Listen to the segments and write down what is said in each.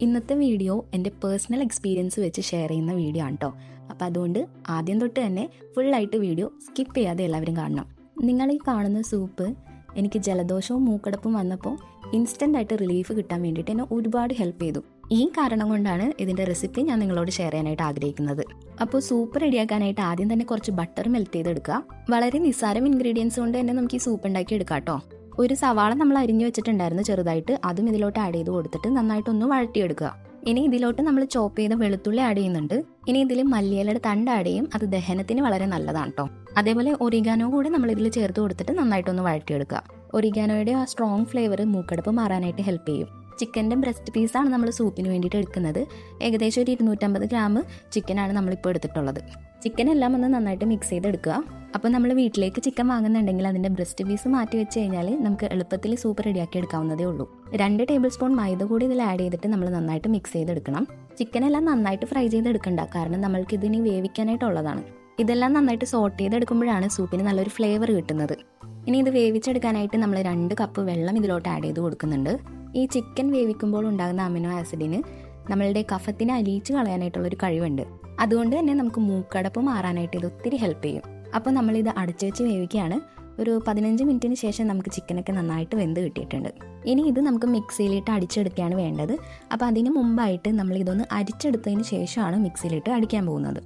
ഇന്നത്തെ വീഡിയോ എൻ്റെ personal experience വെച്ച് ഷെയർ ചെയ്യുന്ന വീഡിയോ ആണ് കേട്ടോ. അപ്പോൾ അതുകൊണ്ട് ആദ്യം തൊട്ട് തന്നെ ഫുള്ളായിട്ട് വീഡിയോ സ്കിപ്പ് ചെയ്യാതെ എല്ലാവരും കാണണം. നിങ്ങൾ ഈ കാണുന്ന സൂപ്പ് എനിക്ക് ജലദോഷവും മൂക്കടപ്പും വന്നപ്പോൾ ഇൻസ്റ്റൻ്റായിട്ട് റിലീഫ് കിട്ടാൻ വേണ്ടിയിട്ട് എന്നെ ഒരുപാട് ഹെൽപ്പ് ചെയ്തു. ഈ കാരണം കൊണ്ടാണ് ഇതിൻ്റെ റെസിപ്പി ഞാൻ നിങ്ങളോട് ഷെയർ ചെയ്യാനായിട്ട് ആഗ്രഹിക്കുന്നത്. അപ്പോൾ സൂപ്പ് റെഡിയാക്കാനായിട്ട് ആദ്യം തന്നെ കുറച്ച് ബട്ടർ മെൽറ്റ് ചെയ്തെടുക്കുക. വളരെ നിസ്സാരം ഇൻഗ്രീഡിയൻസ് കൊണ്ട് തന്നെ നമുക്ക് ഈ സൂപ്പ് ഉണ്ടാക്കി എടുക്കാം കേട്ടോ. ഒരു സവാള നമ്മൾ അരിഞ്ഞു വെച്ചിട്ടുണ്ടായിരുന്നു ചെറുതായിട്ട്, അതും ഇതിലോട്ട് ആഡ് ചെയ്ത് കൊടുത്തിട്ട് നന്നായിട്ടൊന്ന് വഴറ്റിയെടുക്കുക. ഇനി ഇതിലോട്ട് നമ്മൾ ചോപ്പ് ചെയ്ത വെളുത്തുള്ളി ആഡ് ചെയ്യുന്നുണ്ട്. ഇനി ഇതിൽ മല്ലിയിലയുടെ തണ്ട് ആഡ് ചെയ്യും, അത് ദഹനത്തിന് വളരെ നല്ലതാണ് കേട്ടോ. അതേപോലെ ഒറിഗാനോ കൂടി നമ്മൾ ഇതിൽ ചേർത്ത് കൊടുത്തിട്ട് നന്നായിട്ടൊന്ന് വഴറ്റിയെടുക്കുക. ഒറിഗാനോയുടെ ആ സ്ട്രോങ് ഫ്ലേവർ മൂക്കടപ്പ് മാറാനായിട്ട് ഹെൽപ്പ് ചെയ്യും. ചിക്കൻ്റെ ബ്രസ്റ്റ് പീസാണ് നമ്മൾ സൂപ്പിന് വേണ്ടിയിട്ട് എടുക്കുന്നത്. ഏകദേശം ഒരു 250 ഗ്രാം ചിക്കനാണ് നമ്മളിപ്പോൾ എടുത്തിട്ടുള്ളത്. ചിക്കൻ എല്ലാം ഒന്ന് നന്നായിട്ട് മിക്സ് ചെയ്തെടുക്കുക. അപ്പോൾ നമ്മൾ വീട്ടിലേക്ക് ചിക്കൻ വാങ്ങുന്നുണ്ടെങ്കിൽ അതിൻ്റെ ബ്രസ്റ്റ് പീസ് മാറ്റി വെച്ച് കഴിഞ്ഞാൽ നമുക്ക് എളുപ്പത്തിൽ സൂപ്പ് റെഡിയാക്കി എടുക്കാവുന്നതേ ഉള്ളൂ. 2 ടേബിൾ സ്പൂൺ മൈദ കൂടി ഇതിൽ ആഡ് ചെയ്തിട്ട് നമ്മൾ നന്നായിട്ട് മിക്സ് ചെയ്തെടുക്കണം. ചിക്കനെല്ലാം നന്നായിട്ട് ഫ്രൈ ചെയ്തെടുക്കണ്ട, കാരണം നമ്മൾക്ക് ഇതിന് വേവിക്കാനായിട്ടുള്ളതാണ്. ഇതെല്ലാം നന്നായിട്ട് സോട്ട് ചെയ്തെടുക്കുമ്പോഴാണ് സൂപ്പിന് നല്ലൊരു ഫ്ലേവർ കിട്ടുന്നത്. ഇനി ഇത് വേവിച്ചെടുക്കാനായിട്ട് നമ്മൾ 2 കപ്പ് വെള്ളം ഇതിലോട്ട് ആഡ് ചെയ്ത് കൊടുക്കുന്നുണ്ട്. ഈ ചിക്കൻ വേവിക്കുമ്പോൾ ഉണ്ടാകുന്ന അമിനോ ആസിഡിന് നമ്മളുടെ കഫത്തിനെ അലിയിച്ച് കളയാനായിട്ടുള്ളൊരു കഴിവുണ്ട്. അതുകൊണ്ട് തന്നെ നമുക്ക് മൂക്കടപ്പ് മാറാനായിട്ട് ഇത് ഒത്തിരി ഹെൽപ്പ് ചെയ്യും. അപ്പോൾ നമ്മളിത് അടച്ചു വെച്ച് വേവിക്കുകയാണ്. ഒരു 15 മിനിറ്റിന് ശേഷം നമുക്ക് ചിക്കനൊക്കെ നന്നായിട്ട് വെന്ത് കിട്ടിയിട്ടുണ്ട്. ഇനി ഇത് നമുക്ക് മിക്സിയിലിട്ട് അടിച്ചെടുക്കുകയാണ് വേണ്ടത്. അപ്പോൾ അതിന് മുമ്പായിട്ട് നമ്മളിതൊന്ന് അരിച്ചെടുത്തതിന് ശേഷമാണ് മിക്സിയിലിട്ട് അടിക്കാൻ പോകുന്നത്.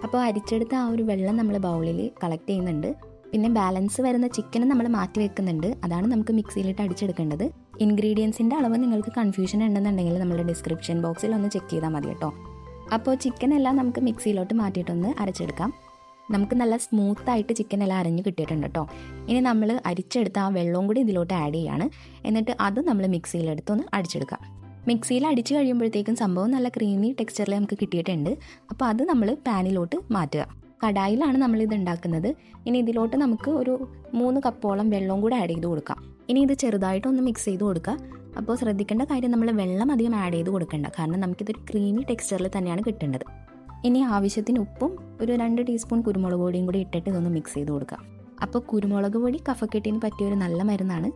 അപ്പോൾ അരിച്ചെടുത്ത ആ ഒരു വെള്ളം നമ്മൾ ബൗളിൽ കളക്ട് ചെയ്യുന്നുണ്ട്. പിന്നെ ബാലൻസ് വരുന്ന ചിക്കനും നമ്മൾ മാറ്റി വെക്കുന്നുണ്ട്. അതാണ് നമുക്ക് മിക്സിയിലിട്ട് അടിച്ചെടുക്കേണ്ടത്. ഇൻഗ്രീഡിയൻസിൻ്റെ അളവ് നിങ്ങൾക്ക് കൺഫ്യൂഷൻ ഉണ്ടെന്നുണ്ടെങ്കിൽ നമ്മുടെ ഡിസ്ക്രിപ്ഷൻ ബോക്സിൽ ഒന്ന് ചെക്ക് ചെയ്താൽ മതി കേട്ടോ. അപ്പോൾ ചിക്കൻ എല്ലാം നമുക്ക് മിക്സിയിലോട്ട് മാറ്റിയിട്ടൊന്ന് അരച്ചെടുക്കാം. നമുക്ക് നല്ല സ്മൂത്തായിട്ട് ചിക്കൻ എല്ലാം അരഞ്ഞ് കിട്ടിയിട്ടുണ്ട് കേട്ടോ. ഇനി നമ്മൾ അരിച്ചെടുത്ത ആ വെള്ളവും കൂടി ഇതിലോട്ട് ആഡ് ചെയ്യാണ്. എന്നിട്ട് അത് നമ്മൾ മിക്സിയിലെടുത്തൊന്ന് അടിച്ചെടുക്കാം. മിക്സിയിൽ അടിച്ച് കഴിയുമ്പോഴത്തേക്കും സംഭവം നല്ല ക്രീമി ടെക്സ്ചറിൽ നമുക്ക് കിട്ടിയിട്ടുണ്ട്. അപ്പോൾ അത് നമ്മൾ പാനിലോട്ട് മാറ്റുക. കടായിലാണ് നമ്മളിത് ഉണ്ടാക്കുന്നത്. ഇനി ഇതിലോട്ട് നമുക്ക് ഒരു 3 കപ്പോളം വെള്ളവും കൂടെ ആഡ് ചെയ്ത് കൊടുക്കാം. ഇനി ഇത് ചെറുതായിട്ടൊന്ന് മിക്സ് ചെയ്ത് കൊടുക്കുക. അപ്പോൾ ശ്രദ്ധിക്കേണ്ട കാര്യം, നമ്മൾ വെള്ളം അധികം ആഡ് ചെയ്ത് കൊടുക്കേണ്ട, കാരണം നമുക്കിതൊരു ക്രീമി ടെക്സ്ചറിൽ തന്നെയാണ് കിട്ടേണ്ടത്. ഇനി ആവശ്യത്തിന് ഉപ്പും ഒരു 2 ടീസ്പൂൺ കുരുമുളക് പൊടിയും കൂടി ഇട്ടിട്ട് ഇതൊന്ന് മിക്സ് ചെയ്ത് കൊടുക്കുക. അപ്പോൾ കുരുമുളക് പൊടി കഫക്കെട്ടിന് പറ്റിയൊരു നല്ല മരുന്നാണ്.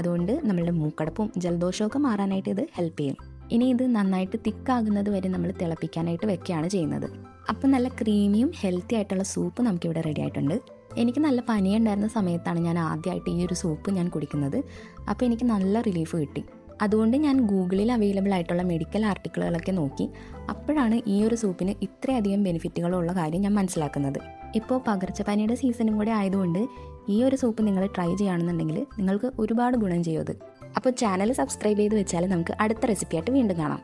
അതുകൊണ്ട് നമ്മളുടെ മൂക്കടപ്പും ജലദോഷമൊക്കെ മാറാനായിട്ട് ഇത് ഹെൽപ്പ് ചെയ്യും. ഇനി ഇത് നന്നായിട്ട് തിക്കാകുന്നത് വരെ നമ്മൾ തിളപ്പിക്കാനായിട്ട് വെക്കുകയാണ് ചെയ്യുന്നത്. അപ്പോൾ നല്ല ക്രീമിയും ഹെൽത്തി ആയിട്ടുള്ള സൂപ്പ് നമുക്കിവിടെ റെഡി ആയിട്ടുണ്ട്. എനിക്ക് നല്ല പനിയുണ്ടായിരുന്ന സമയത്താണ് ഞാൻ ആദ്യമായിട്ട് ഈ ഒരു സൂപ്പ് ഞാൻ കുടിക്കുന്നത്. അപ്പോൾ എനിക്ക് നല്ല റിലീഫ് കിട്ടി. അതുകൊണ്ട് ഞാൻ ഗൂഗിളിൽ അവൈലബിൾ ആയിട്ടുള്ള മെഡിക്കൽ ആർട്ടിക്കിളുകളൊക്കെ നോക്കി. അപ്പോഴാണ് ഈ ഒരു സൂപ്പിന് ഇത്രയധികം ബെനിഫിറ്റുകളുള്ള കാര്യം ഞാൻ മനസ്സിലാക്കുന്നത്. ഇപ്പോൾ പകർച്ചപ്പനിയുടെ സീസണും കൂടെ ആയതുകൊണ്ട് ഈ ഒരു സൂപ്പ് നിങ്ങൾ ട്രൈ ചെയ്യുകയാണെന്നുണ്ടെങ്കിൽ നിങ്ങൾക്ക് ഒരുപാട് ഗുണം ചെയ്യും അത്. അപ്പോൾ ചാനൽ സബ്സ്ക്രൈബ് ചെയ്ത് വെച്ചാൽ നമുക്ക് അടുത്ത റെസിപ്പിയായിട്ട് വീണ്ടും കാണാം.